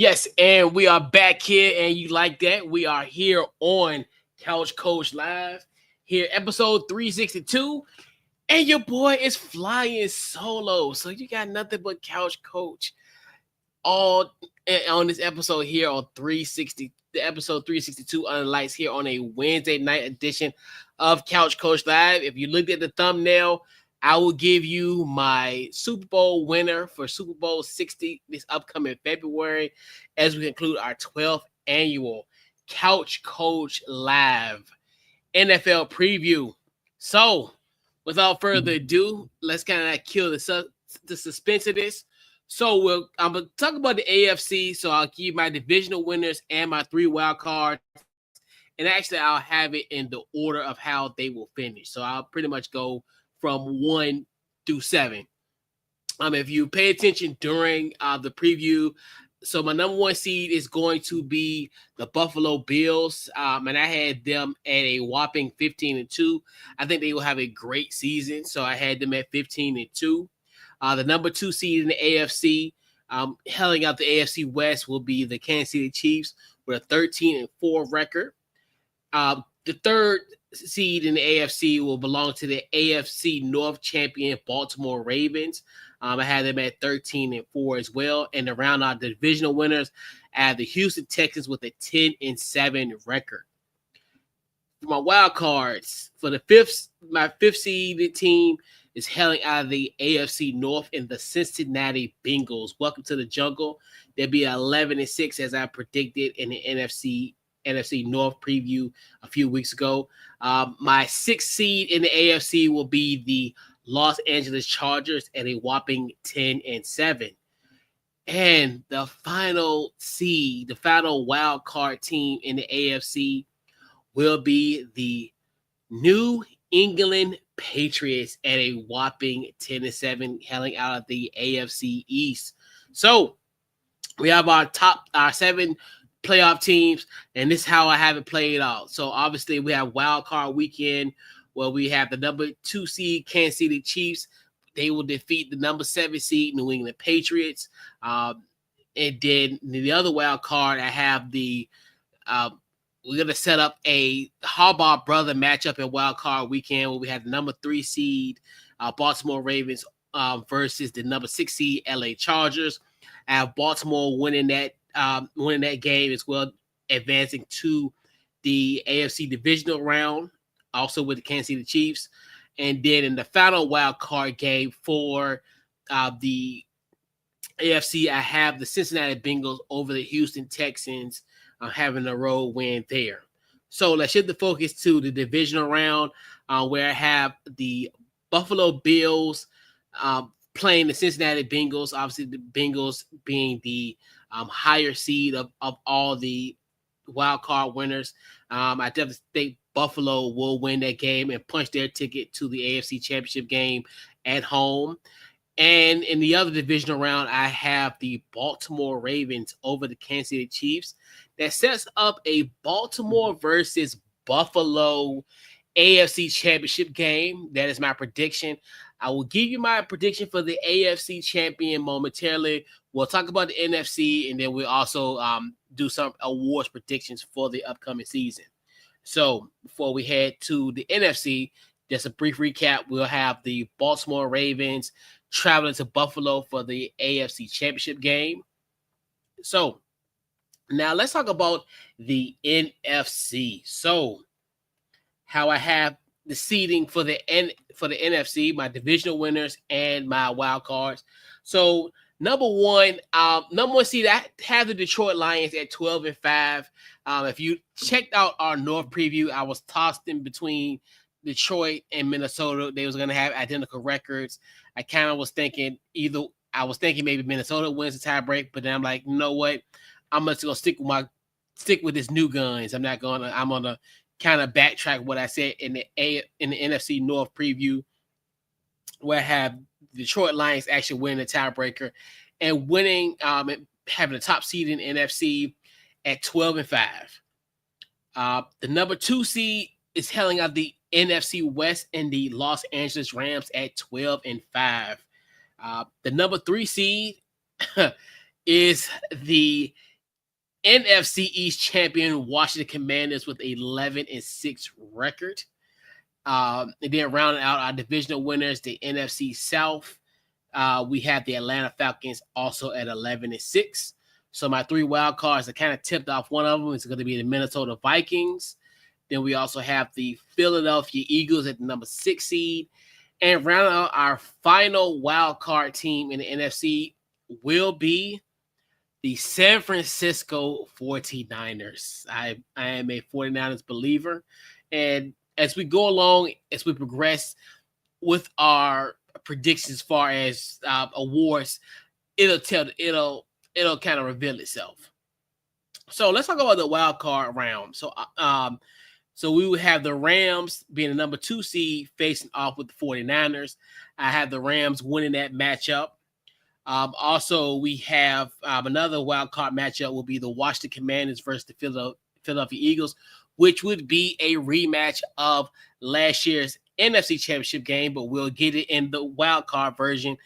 Yes, and we are back here, and you like that? We are here on Couch Coach Live, here episode 362, and your boy is flying solo, so you got nothing but Couch Coach all on this episode here on 360, the episode 362 on the lights here on a Wednesday night edition of Couch Coach Live. If you looked at the thumbnail, I will give you my Super Bowl winner for Super Bowl 60 this upcoming February as we conclude our 12th annual Couch Coach Live NFL preview. So, without further ado, let's kind of kill the suspense of this. So, I'm going to talk about the AFC. So, I'll give you my divisional winners and my 3 wild cards. And actually, I'll have it in the order of how they will finish. So, I'll pretty much go from 1 through 7. If you pay attention during the preview, so my number 1 seed is going to be the Buffalo Bills, and I had them at a whopping 15-2. I think they will have a great season, so I had them at 15-2. The number 2 seed in the AFC, helling out the AFC West, will be the Kansas City Chiefs with a 13-4 record. The 3rd seed in the AFC will belong to the AFC North champion Baltimore Ravens. I had them at 13-4 as well. And to round out the divisional winners, I have the Houston Texans with a 10-7 record. For my wild cards, for my 5th seeded team is hailing out of the AFC North in the Cincinnati Bengals. Welcome to the jungle. They'll be 11-6 as I predicted in the NFC North preview a few weeks ago. My 6th seed in the AFC will be the Los Angeles Chargers at a whopping 10-7. And the final seed, the final wild card team in the AFC will be the New England Patriots at a whopping 10-7, hailing out of the AFC East. So we have our 7 playoff teams, and this is how I have it played out. So obviously we have wild card weekend where we have the number 2 seed Kansas City Chiefs. They will defeat the number 7 seed New England Patriots. And then the other wild card, I have we're going to set up a Harbaugh brother matchup in wild card weekend where we have the number 3 seed Baltimore Ravens versus the number 6 seed LA Chargers. I have Baltimore winning that game as well, advancing to the AFC Divisional round, also with the Kansas City Chiefs. And then in the final wild card game for the AFC, I have the Cincinnati Bengals over the Houston Texans, having a road win there. So let's shift the focus to the divisional round, where I have the Buffalo Bills playing the Cincinnati Bengals. Obviously, the Bengals being the higher seed of all the wild card winners. I definitely think Buffalo will win that game and punch their ticket to the AFC Championship game at home. And in the other divisional round, I have the Baltimore Ravens over the Kansas City Chiefs. That sets up a Baltimore versus Buffalo AFC Championship game. That is my prediction. I will give you my prediction for the AFC Champion momentarily. We'll talk about the NFC, and then we'll also do some awards predictions for the upcoming season. So before we head to the NFC, just a brief recap. We'll have the Baltimore Ravens traveling to Buffalo for the AFC Championship game. So now let's talk about the NFC. So how I have the seeding for the for the NFC, my divisional winners and my wild cards. So number one seed, I have the Detroit Lions at 12-5. If you checked out our North preview, I was tossed in between Detroit and Minnesota. They was going to have identical records. I kind of was thinking maybe Minnesota wins the tiebreak, but then I'm like, you know what? I'm just going to stick with this new guns. I'm going to kind of backtrack what I said in the NFC North preview, where I have Detroit Lions actually winning the tiebreaker and winning, having the top seed in NFC at 12-5. The number 2 seed is hailing out the NFC West and the Los Angeles Rams at 12-5. The number 3 seed is the NFC East champion Washington Commanders with 11-6 record. And then rounding out our divisional winners, the NFC South, we have the Atlanta Falcons also at 11-6. So my 3 wild cards, I kind of tipped off one of them. It's going to be the Minnesota Vikings. Then we also have the Philadelphia Eagles at the number 6 seed. And rounding out our final wild card team in the NFC will be the San Francisco 49ers. I am a 49ers believer. And as we go along, as we progress with our predictions as far as awards, it'll kind of reveal itself. So let's talk about the wild card round. So we would have the Rams being the number 2 seed facing off with the 49ers. I have the Rams winning that matchup. Also, we have another wild card matchup will be the Washington Commanders versus the Philadelphia Eagles, which would be a rematch of last year's NFC Championship game, but we'll get it in the wild card version.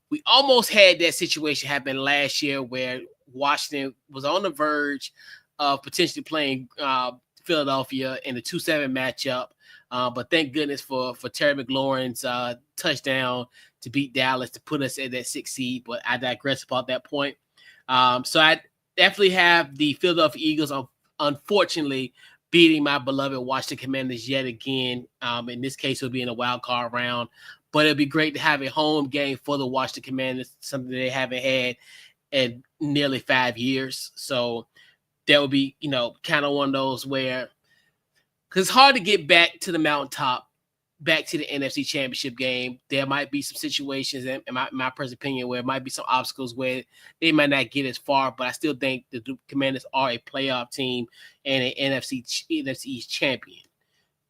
We almost had that situation happen last year where Washington was on the verge of potentially playing Philadelphia in the 2-7 matchup. But thank goodness for Terry McLaurin's touchdown to beat Dallas to put us at that 6th seed. But I digress about that point. So I definitely have the Philadelphia Eagles, unfortunately, beating my beloved Washington Commanders yet again. In this case, it'll be in a wild card round. But it'd be great to have a home game for the Washington Commanders, something they haven't had in nearly 5 years. So that would be, kind of one of those where, because it's hard to get back to the mountaintop, back to the NFC Championship game. There might be some situations, in my personal opinion, where it might be some obstacles where they might not get as far, but I still think the Commanders are a playoff team and an NFC East champion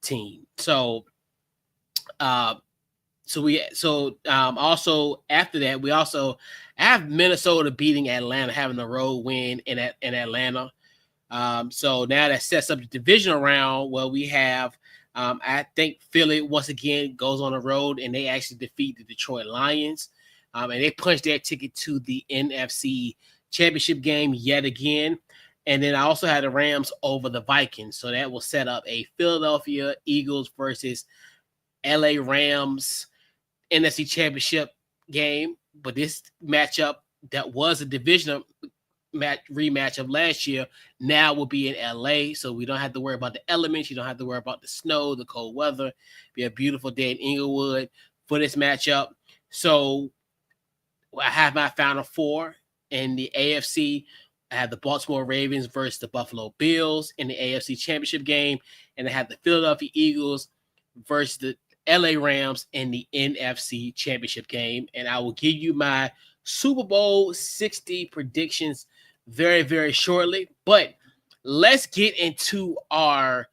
team. So, also after that, we also have Minnesota beating Atlanta, having a road win in Atlanta. So now that sets up the divisional round where we have, I think Philly once again goes on the road and they actually defeat the Detroit Lions. And they punch their ticket to the NFC Championship game yet again. And then I also had the Rams over the Vikings. So that will set up a Philadelphia Eagles versus LA Rams NFC Championship game. But this matchup that was a divisional rematch of last year now will be in LA, so we don't have to worry about the elements. You don't have to worry about the snow, the cold weather. It'll be a beautiful day in Inglewood for this matchup. So I have my final 4 in the AFC. I have the Baltimore Ravens versus the Buffalo Bills in the AFC Championship game, and I have the Philadelphia Eagles versus the LA Rams in the NFC Championship game. And I will give you my Super Bowl 60 predictions very, very shortly. But let's get into our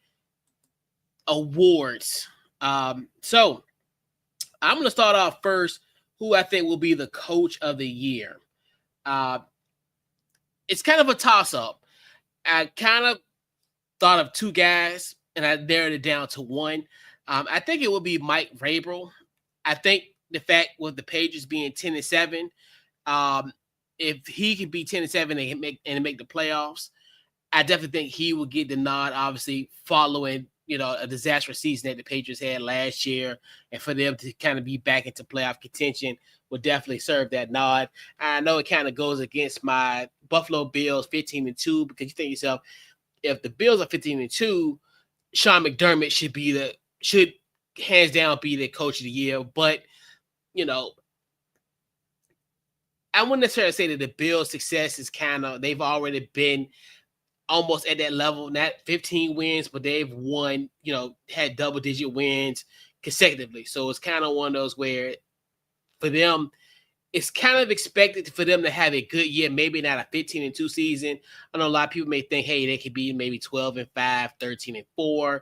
awards. So I'm going to start off first, who I think will be the coach of the year. It's kind of a toss-up. I kind of thought of 2 guys, and I narrowed it down to 1. I think it would be Mike Vrabel. I think the fact with the Patriots being 10-7, if he could be 10-7 and make the playoffs, I definitely think he will get the nod. Obviously, following a disastrous season that the Patriots had last year, and for them to kind of be back into playoff contention would definitely serve that nod. I know it kind of goes against my Buffalo Bills 15-2, because you think to yourself, if the Bills are 15-2, Sean McDermott should hands down be the coach of the year. But, I wouldn't necessarily say that the Bills' success is they've already been almost at that level, not 15 wins, but they've won, had double-digit wins consecutively. So it's kind of one of those where for them, it's kind of expected for them to have a good year, maybe not a 15-2 season. I know a lot of people may think, hey, they could be maybe 12-5, 13-4.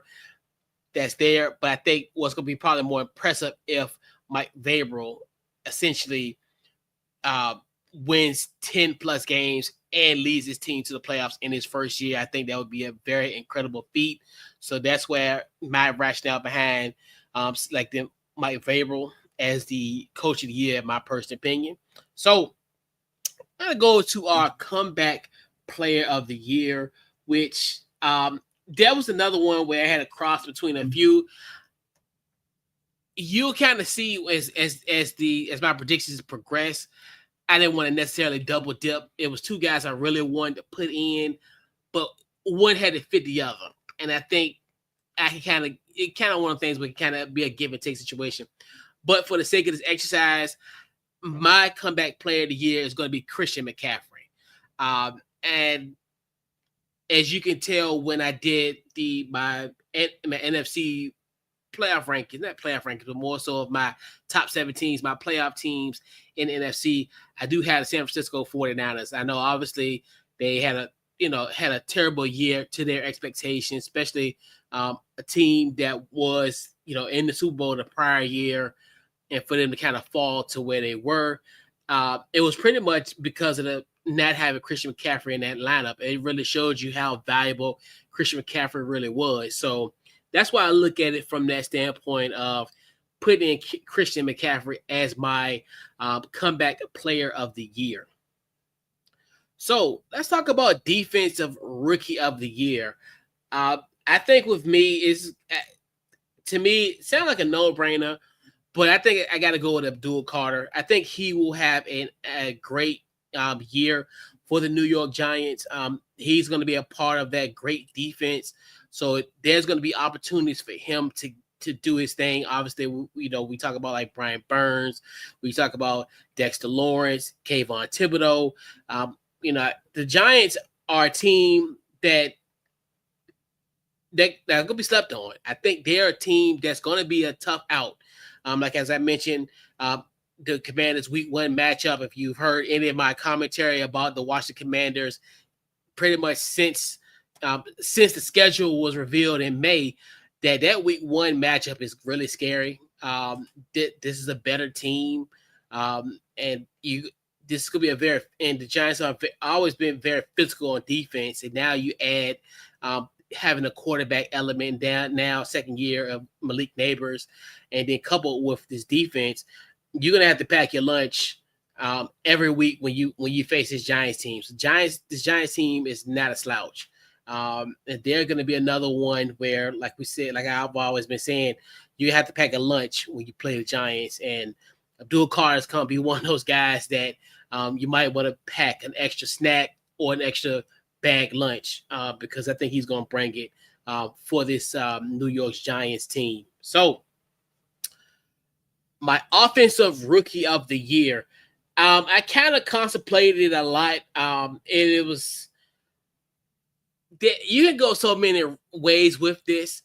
That's there. But I think what's going to be probably more impressive if Mike Vrabel essentially wins 10-plus games and leads his team to the playoffs in his first year. I think that would be a very incredible feat. So that's where my rationale behind selecting Mike Vrabel as the coach of the year, in my personal opinion. So I'm going to go to our comeback player of the year, which there was another one where I had a cross between a few. You'll kind of see as my predictions progress. I didn't want to necessarily double dip. It was two guys I really wanted to put in, but one had to fit the other. And I think it kind of one of the things where it kind of be a give and take situation. But for the sake of this exercise, my comeback player of the year is going to be Christian McCaffrey. And as you can tell, when I did my NFC playoff rankings, not playoff rankings, but more so of my top 7 teams, my playoff teams in the NFC, I do have the San Francisco 49ers. I know obviously they had a terrible year to their expectations, especially a team that was, in the Super Bowl the prior year, and for them to kind of fall to where they were. It was pretty much because of the not having Christian McCaffrey in that lineup. It really showed you how valuable Christian McCaffrey really was. So that's why I look at it from that standpoint of putting in Christian McCaffrey as my comeback player of the year. So let's talk about defensive rookie of the year. I think with me to me, it sounds like a no-brainer, but I think I got to go with Abdul Carter. I think he will have a great year for the New York Giants. He's going to be a part of that great defense. So there's going to be opportunities for him to do his thing. Obviously, we talk about like Brian Burns. We talk about Dexter Lawrence, Kayvon Thibodeau. The Giants are a team that's going to be slept on. I think they're a team that's going to be a tough out. Like as I mentioned, the Commanders Week 1 matchup, if you've heard any of my commentary about the Washington Commanders, pretty much since the schedule was revealed in May, that Week 1 matchup is really scary. This is a better team, and this could be and the Giants have always been very physical on defense, and now you add having a quarterback element down now, second year of Malik Neighbors, and then coupled with this defense, you're gonna have to pack your lunch every week when you face this Giants team. So this Giants team is not a slouch. And they're going to be another one where, like we said, like I've always been saying, you have to pack a lunch when you play the Giants. And Abdul Carter is going to be one of those guys that you might want to pack an extra snack or an extra bag lunch because I think he's going to bring it for this New York Giants team. So my offensive rookie of the year, I kind of contemplated a lot. And it was you can go so many ways with this.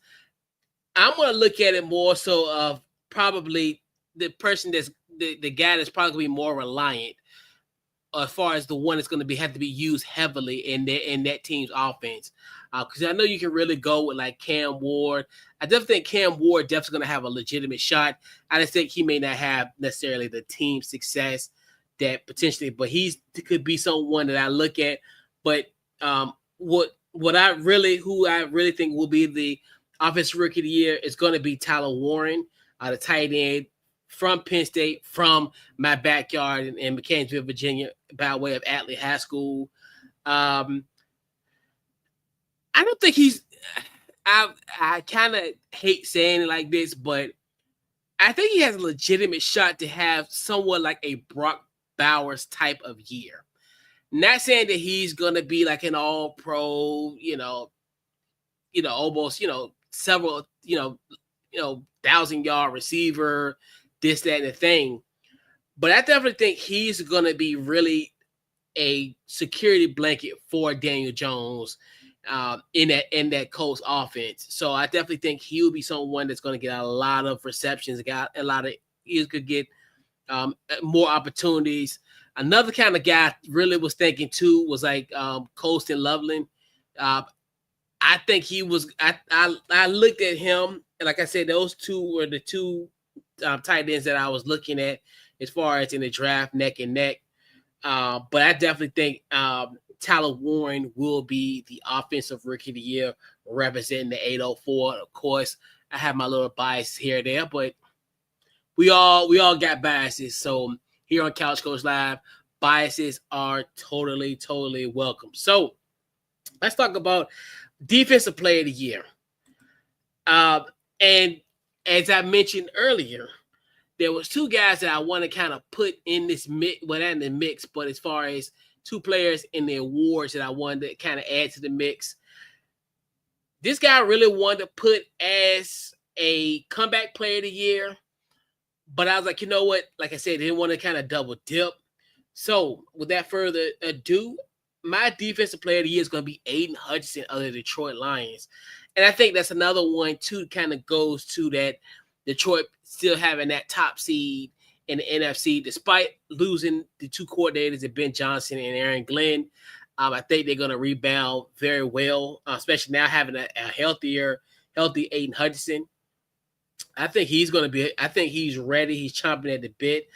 I'm going to look at it more so of probably the person that's the guy that's probably going to be more reliant as far as the one that's going to have to be used heavily in that team's offense. Because I know you can really go with like Cam Ward. I definitely think Cam Ward definitely going to have a legitimate shot. I just think he may not have necessarily the team success that potentially, but could be someone that I look at. But who I really think will be the offensive rookie of the year is going to be Tyler Warren, the tight end from Penn State, from my backyard in Mechanicsville, Virginia, by way of Atlee High School. I don't think I kind of hate saying it like this, but I think he has a legitimate shot to have somewhat like a Brock Bowers type of year. Not saying that he's going to be like an all-pro, almost, several, 1,000-yard receiver, this, that, and the thing. But I definitely think he's going to be really a security blanket for Daniel Jones in that Colts offense. So I definitely think he will be someone that's going to get a lot of receptions, he could get more opportunities. Another kind of guy I really was thinking too was like Colston Loveland. I think he was. I looked at him, and like I said, those two were the two tight ends that I was looking at as far as in the draft, neck and neck. But I definitely think Tyler Warren will be the offensive rookie of the year, representing the 804. Of course, I have my little bias here and there, but we all got biases. So here on Couch Coach Live, biases are totally welcome. So let's talk about Defensive Player of the Year. And as I mentioned earlier, there was two guys that I want to kind of put in this mix, well, not in the mix, but as far as two players in the awards that I wanted to kind of add to the mix. This guy I really wanted to put as a comeback player of the year, but I was like, you know what? Like I said, I didn't want to kind of double dip. So without further ado, my defensive player of the year is going to be Aiden Hutchinson of the Detroit Lions. And I think that's another one, too, kind of goes to that Detroit still having that top seed in the NFC, despite losing the two coordinators, Ben Johnson and Aaron Glenn. I think they're going to rebound very well, especially now having a healthy Aiden Hutchinson. I think he's ready. He's chomping at the bit.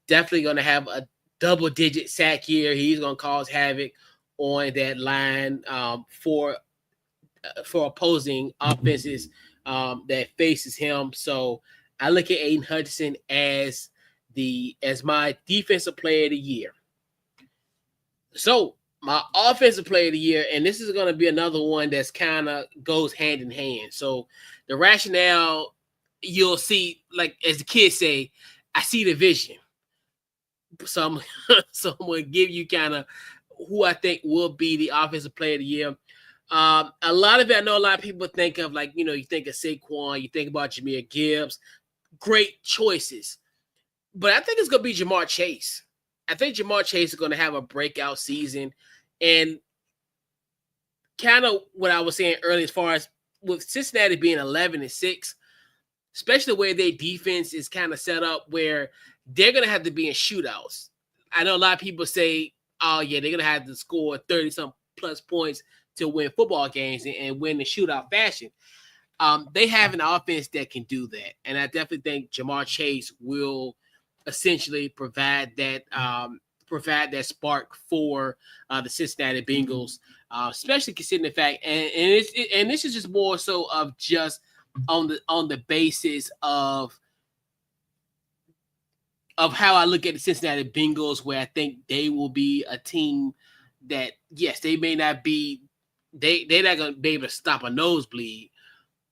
Definitely going to have a double-digit sack year. He's going to cause havoc on that line for opposing offenses that faces him. So I look at Aiden Hutchinson as my defensive player of the year. So my offensive player of the year, and this is going to be another one that's kind of goes hand in hand. So the rationale, you'll see, like as the kids say, I see the vision. So I'm going to give you kind of who I think will be the offensive player of the year. A lot of it, I know a lot of people think of, like, you think of Saquon, you think about Jahmyr Gibbs, great choices. But I think it's going to be Jamar Chase. I think Jamar Chase is going to have a breakout season. And kind of what I was saying earlier, as far as with Cincinnati being 11-6, especially the way their defense is kind of set up where they're going to have to be in shootouts. I know a lot of people say, oh, yeah, they're going to have to score 30-some plus points to win football games and win the shootout fashion. They have an offense that can do that. And I definitely think Jamar Chase will essentially provide that spark for the Cincinnati Bengals, especially considering the fact, and this is just more so of just on the basis of how I look at the Cincinnati Bengals, where I think they will be a team that, yes, they may not be, they're not going to be able to stop a nosebleed,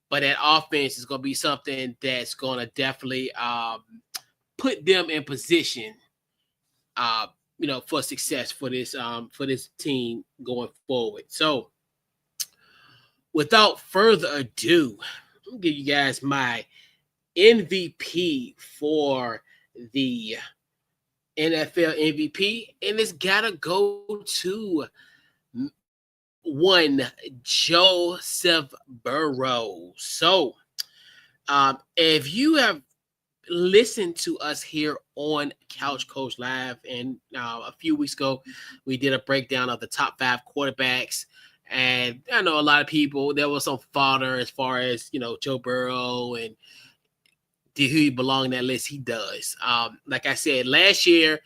but that offense is going to be something that's going to definitely put them in position, for success for this team going forward. So, without further ado, I'll give you guys my MVP for the NFL MVP, and it's gotta go to one Joseph Burrow. So, if you have listened to us here on Couch Coach Live, and a few weeks ago, we did a breakdown of the top 5 quarterbacks, and I know a lot of people, there was some fodder as far as, Joe Burrow and did he belong in that list? He does. Like I said, last year,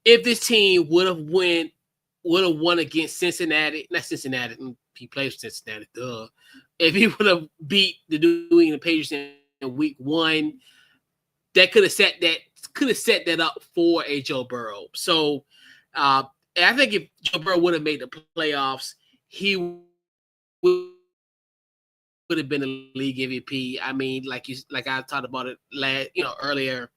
if this team would have won against Cincinnati, not Cincinnati, he plays for Cincinnati, duh. If he would have beat the New England Patriots in week 1, that could have set that up for a Joe Burrow. So I think if Joe Burrow would have made the playoffs, he would have been a league MVP. I mean, like I talked about it earlier,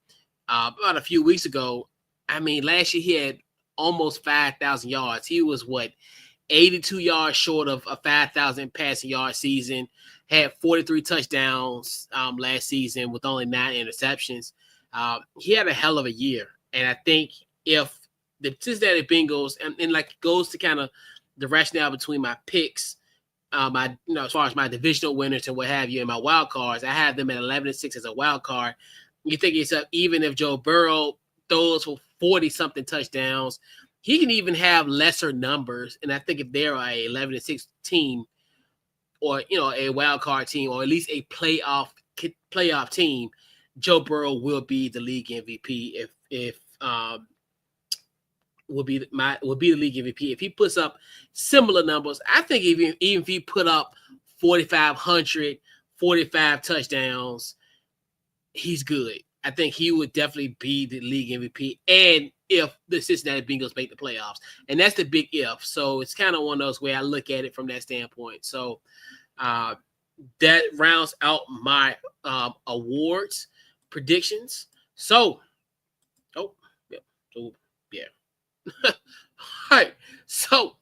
about a few weeks ago. I mean, last year he had almost 5,000 yards. He was 82 yards short of a 5,000 passing yard season. had 43 touchdowns last season with only 9 interceptions. He had a hell of a year. And I think if the Cincinnati Bengals, and like goes to kind of the rationale between my picks, as far as my divisional winners and what have you, and my wild cards, I have them at 11-6 as a wild card. You think yourself, even if Joe Burrow throws for 40-something touchdowns, he can even have lesser numbers. And I think if they're a 11-6 team, or a wild card team, or at least a playoff team, Joe Burrow will be the league MVP. Will be the league MVP if he puts up similar numbers. I think even if he put up 4,500, 45 touchdowns, he's good. I think he would definitely be the league MVP. And if the Cincinnati Bengals make the playoffs, and that's the big if. So it's kind of one of those where I look at it from that standpoint. So that rounds out my awards predictions. So, yeah. All right. So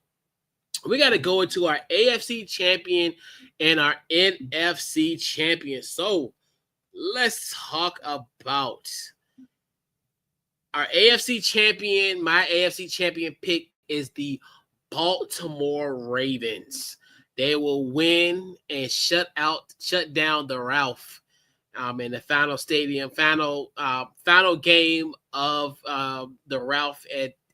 we got to go into our AFC Champion and our NFC Champion. So let's talk about our AFC Champion. My AFC Champion pick is the Baltimore Ravens. They will win and shut down the Ralph in the final game of the Ralph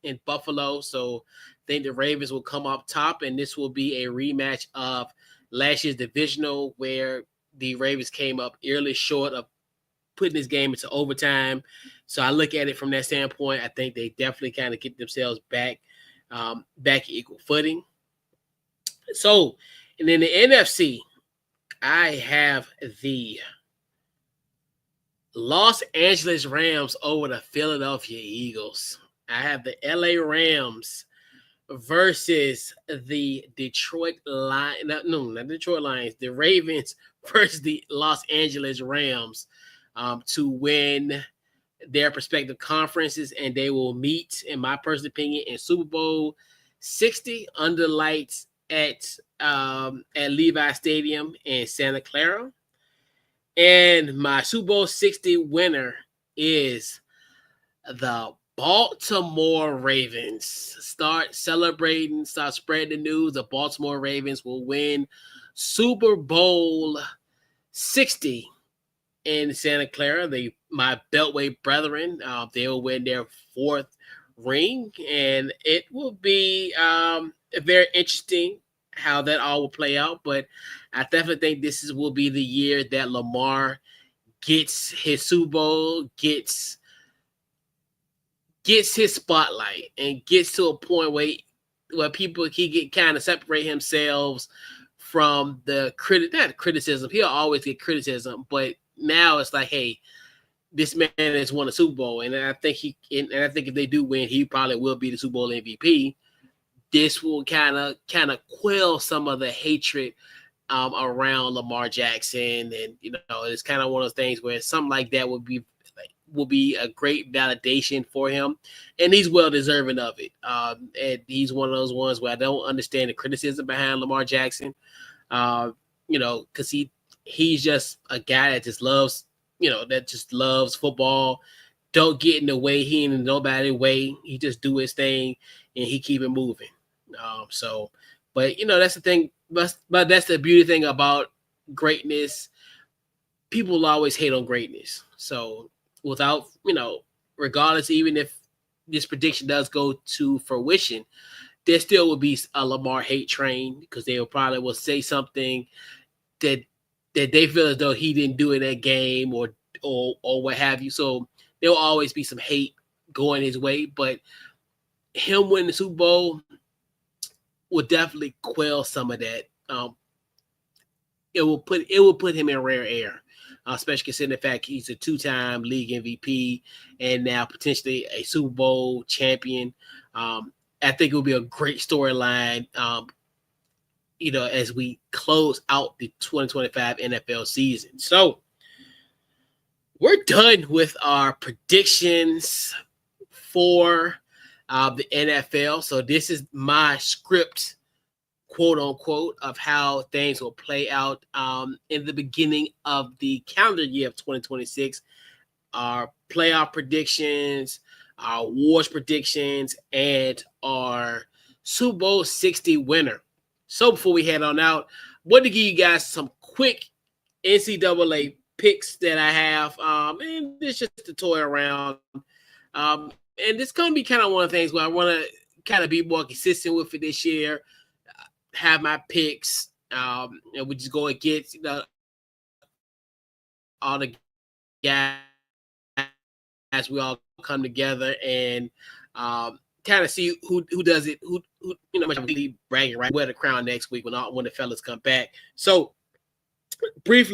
in Buffalo. So I think the Ravens will come up top, and this will be a rematch of last year's divisional, where the Ravens came up early short of putting this game into overtime. So I look at it from that standpoint. I think they definitely kind of get themselves back equal footing. So, and in the NFC, I have the Los Angeles Rams over the Philadelphia Eagles. I have the LA Rams versus the Detroit Lions. Not Detroit Lions. The Ravens versus the Los Angeles Rams to win their respective conferences, and they will meet, in my personal opinion, in Super Bowl 60 under lights at Levi Stadium in Santa Clara. And my Super Bowl 60 winner is the Baltimore Ravens. Start celebrating, start spreading the news. The Baltimore Ravens will win Super Bowl 60 in Santa Clara. My Beltway brethren, they will win their 4th ring, and it will be very interesting how that all will play out. But I definitely think this will be the year that Lamar gets his Super Bowl, gets his spotlight, and gets to a point where people can kind of separate themselves from the criticism. He'll always get criticism, but now it's like, hey, this man has won a Super Bowl, and I think if they do win, he probably will be the Super Bowl MVP. This will kind of quell some of the hatred around Lamar Jackson, and it's kind of one of those things where something like that will be a great validation for him, and he's well deserving of it. And he's one of those ones where I don't understand the criticism behind Lamar Jackson, because he's just a guy that just loves, football. Don't get in the way. He ain't in nobody's way. He just do his thing and he keep it moving. But that's the thing. But that's the beauty thing about greatness. People will always hate on greatness. So without, regardless, even if this prediction does go to fruition, there still will be a Lamar hate train, because they will say something that they feel as though he didn't do in that game or what have you. So there will always be some hate going his way, but him winning the Super Bowl will definitely quell some of that. It will put him in rare air, especially considering the fact he's a 2-time league MVP and now potentially a Super Bowl champion. I think it will be a great storyline, as we close out the 2025 NFL season. So we're done with our predictions for the NFL. So this is my script quote unquote, of how things will play out in the beginning of the calendar year of 2026. Our playoff predictions, our awards predictions, and our Super Bowl 60 winner. So before we head on out, I want to give you guys some quick NCAA picks that I have. And it's just to toy around. And it's going to be kind of one of the things where I want to kind of be more consistent with it this year. Have my picks, and we just go against all the guys. We all come together and kind of see who does it, who much really bragging right, wear the crown next week when the fellas come back. So brief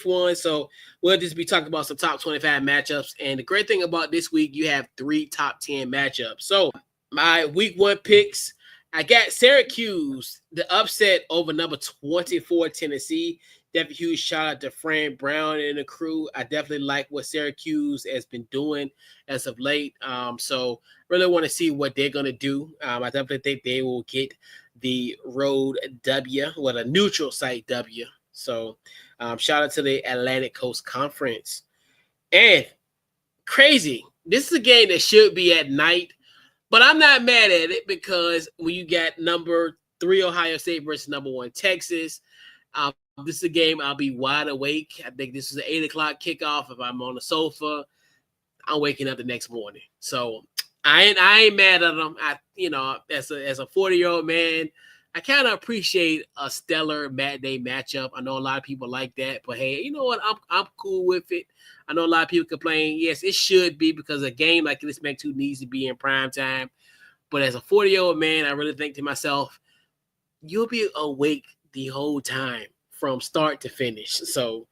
one. So we'll just be talking about some top 25 matchups. And the great thing about this week, you have 3 top 10 matchups. So my week 1 picks. I got Syracuse, the upset over number 24 Tennessee. Definitely huge shout out to Fran Brown and the crew. I definitely like what Syracuse has been doing as of late. So really want to see what they're going to do. I definitely think they will get the road W, a neutral site W. So shout out to the Atlantic Coast Conference. And crazy, this is a game that should be at night. But I'm not mad at it because when you got number 3 Ohio State versus number 1 Texas, this is a game I'll be wide awake. I think this is an 8 o'clock kickoff. If I'm on the sofa, I'm waking up the next morning. So I ain't mad at them. As a 40-year-old man, I kind of appreciate a stellar matinee matchup. I know a lot of people like that, but hey, you know what? I'm cool with it. I know a lot of people complain. Yes, it should be because a game like this Mac2 needs to be in prime time. But as a 40-year-old man, I really think to myself, you'll be awake the whole time from start to finish. So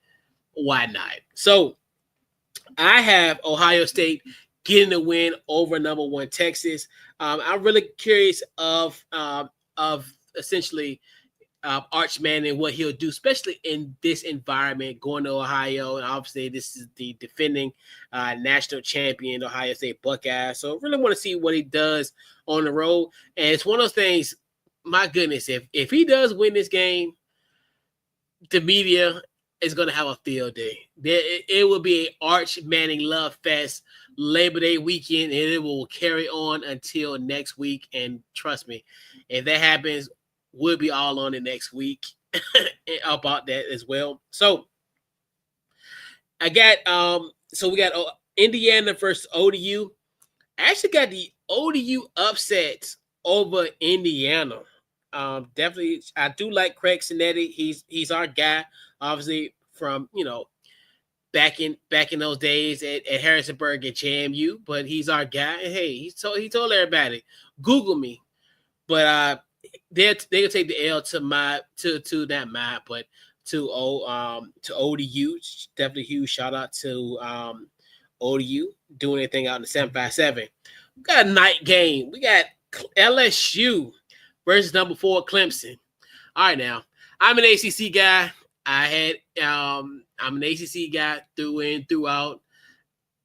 why not? So I have Ohio State getting the win over number 1 Texas. I'm really curious of essentially Arch Manning, what he'll do, especially in this environment, going to Ohio. And obviously, this is the defending national champion, Ohio State Buckeyes. So really want to see what he does on the road. And it's one of those things, my goodness, if he does win this game, the media is going to have a field day. It will be an Arch Manning love fest Labor Day weekend, and it will carry on until next week. And trust me, if that happens, we'll be all on it next week about that as well. So I got we got Indiana versus ODU. I actually got the ODU upset over Indiana. Definitely, I do like Craig Sinetti. He's our guy, obviously from back in those days at Harrisonburg at JMU. But he's our guy, and hey, he told everybody, Google me. But they'll take the L to ODU. Definitely huge shout out to ODU doing anything out in the 757. We got a night game. We got LSU versus number 4 Clemson. All right, now I'm an ACC guy. I'm an ACC guy through and throughout.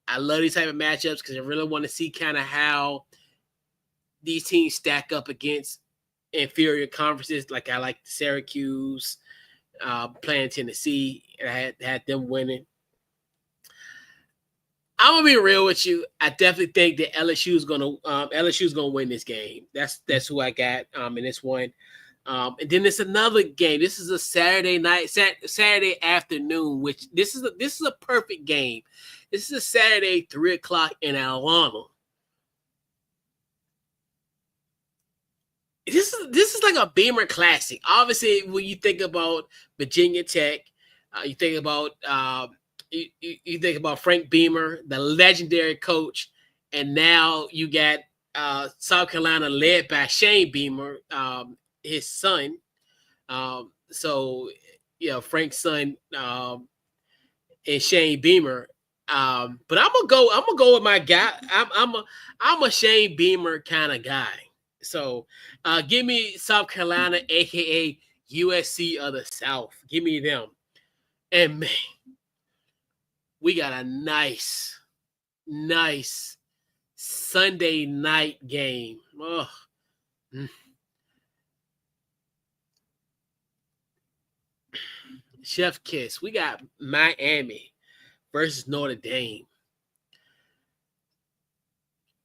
I love these type of matchups because I really want to see kind of how these teams stack up against inferior conferences. Like I like Syracuse playing Tennessee, and I had them winning. I'm gonna be real with you. I definitely think that LSU's gonna win this game. That's who I got in this one. And then it's another game. This is a Saturday night, Saturday afternoon, which this is a perfect game. This is a Saturday 3 o'clock in Atlanta. This is like a Beamer classic. Obviously, when you think about Virginia Tech, you think about you think about Frank Beamer, the legendary coach, and now you got South Carolina led by Shane Beamer, his son. Frank's son and Shane Beamer. But I'm gonna go with my guy. I'm a Shane Beamer kind of guy. So give me South Carolina, aka USC of the South. Give me them. And man, we got a nice Sunday night game. Oh. Chef Kiss. We got Miami versus Notre Dame.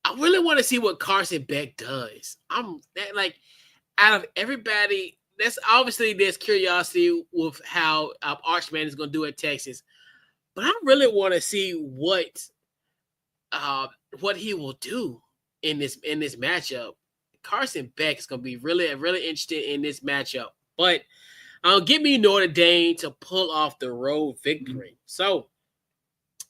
I really want to see what Carson Beck does. Out of everybody, that's obviously there's curiosity with how Archman is going to do at Texas, but I really want to see what he will do in this matchup. Carson Beck is going to be really interested in this matchup, but give me Notre Dame to pull off the road victory. So,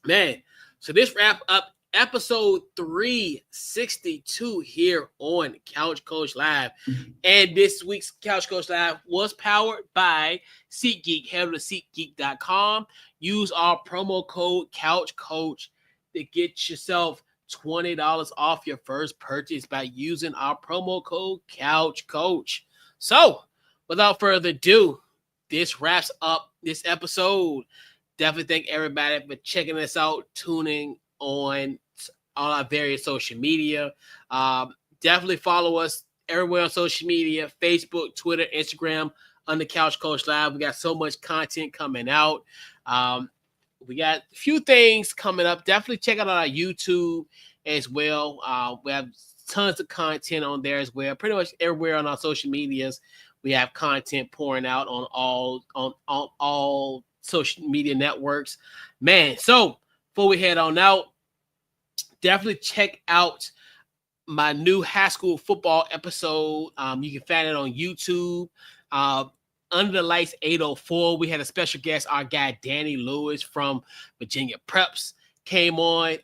man, so this wrap up episode 362 here on Couch Coach Live. And this week's Couch Coach Live was powered by SeatGeek. Head to SeatGeek.com. Use our promo code CouchCoach to get yourself $20 off your first purchase by using our promo code CouchCoach. So, without further ado, this wraps up this episode. Definitely thank everybody for checking us out, tuning on all our various social media. Definitely follow us everywhere on social media, Facebook, Twitter, Instagram, under Couch Coach Live. We got so much content coming out. We got a few things coming up. Definitely check out our YouTube as well. We have tons of content on there as well. Pretty much everywhere on our social medias, we have content pouring out on all social media networks. Man, so before we head on out, definitely check out my new high school football episode. You can find it on YouTube. Under the Lights 804, we had a special guest. Our guy Danny Lewis from Virginia Preps came on.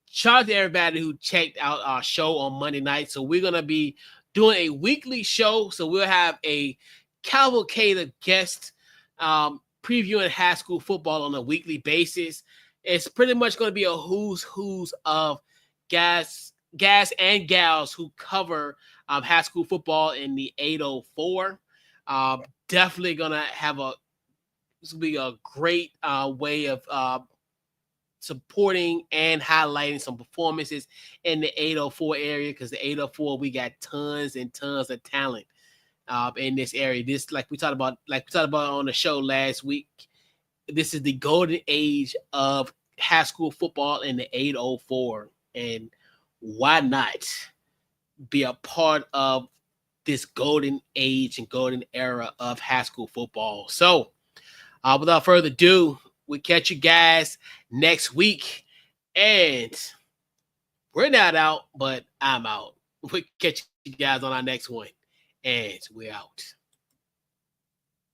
Shout out to everybody who checked out our show on Monday night. So we're going to be doing a weekly show. So we'll have a cavalcade of guests previewing high school football on a weekly basis. It's pretty much going to be a who's of guys and gals who cover high school football in the 804. Definitely going to have this will be a great way of supporting and highlighting some performances in the 804 area, because the 804, we got tons and tons of talent in this area. This, like we talked about on the show last week, this is the golden age of high school football in the 804. And why not be a part of this golden age and golden era of high school football? So without further ado, we'll catch you guys next week. And we're not out, but I'm out. We'll catch you guys on our next one. And we're out.